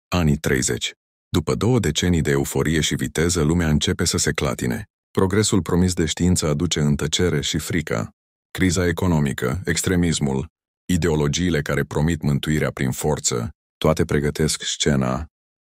Anii 30. După 2 decenii de euforie și viteză, lumea începe să se clatine. Progresul promis de știință aduce întăcere și frică. Criza economică, extremismul, ideologiile care promit mântuirea prin forță, toate pregătesc scena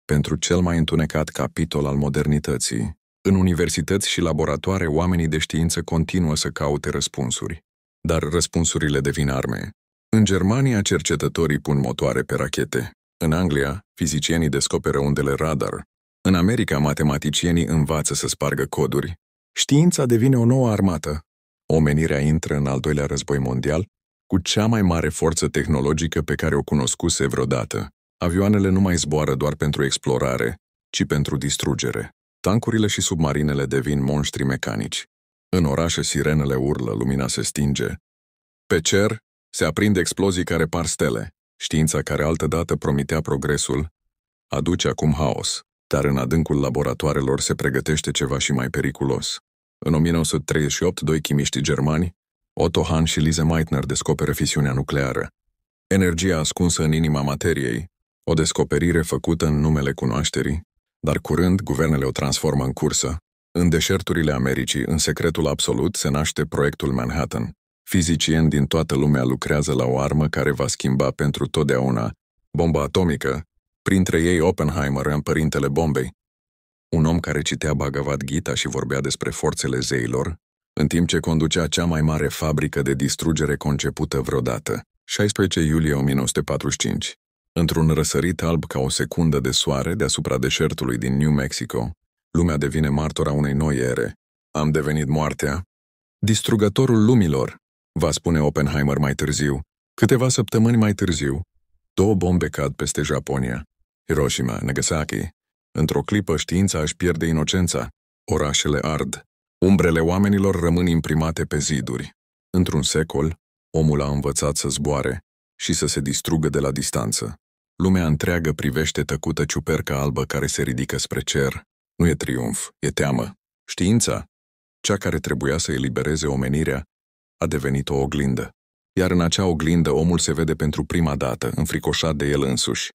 pentru cel mai întunecat capitol al modernității. În universități și laboratoare, oamenii de știință continuă să caute răspunsuri. Dar răspunsurile devin arme. În Germania, cercetătorii pun motoare pe rachete. În Anglia, fizicienii descoperă undele radar. În America, matematicienii învață să spargă coduri. Știința devine o nouă armată. Omenirea intră în al doilea război mondial cu cea mai mare forță tehnologică pe care o cunoscuse vreodată. Avioanele nu mai zboară doar pentru explorare, ci pentru distrugere. Tancurile și submarinele devin monștri mecanici. În orașe, sirenele urlă, lumina se stinge. Pe cer se aprind explozii care par stele. Știința care altădată promitea progresul aduce acum haos, dar în adâncul laboratoarelor se pregătește ceva și mai periculos. În 1938, 2 chimiști germani, Otto Hahn și Lise Meitner, descoperă fisiunea nucleară. Energia ascunsă în inima materiei, o descoperire făcută în numele cunoașterii, dar curând guvernele o transformă în cursă. În deșerturile Americii, în secretul absolut, se naște proiectul Manhattan. Fizicieni din toată lumea lucrează la o armă care va schimba pentru totdeauna bomba atomică, printre ei Oppenheimer, părintele bombei. Un om care citea Bhagavad Gita și vorbea despre forțele zeilor, în timp ce conducea cea mai mare fabrică de distrugere concepută vreodată. 16 iulie 1945. Într-un răsărit alb ca o secundă de soare deasupra deșertului din New Mexico, lumea devine martora unei noi ere. Am devenit moartea. Distrugătorul lumilor, va spune Oppenheimer mai târziu. Câteva săptămâni mai târziu, 2 bombe cad peste Japonia, Hiroshima, Nagasaki. Într-o clipă, știința își pierde inocența. Orașele ard. Umbrele oamenilor rămân imprimate pe ziduri. Într-un secol, omul a învățat să zboare și să se distrugă de la distanță. Lumea întreagă privește tăcută ciuperca albă care se ridică spre cer. Nu e triumf, e teamă. Știința, cea care trebuia să elibereze omenirea, a devenit o oglindă. Iar în acea oglindă omul se vede pentru prima dată, înfricoșat de el însuși.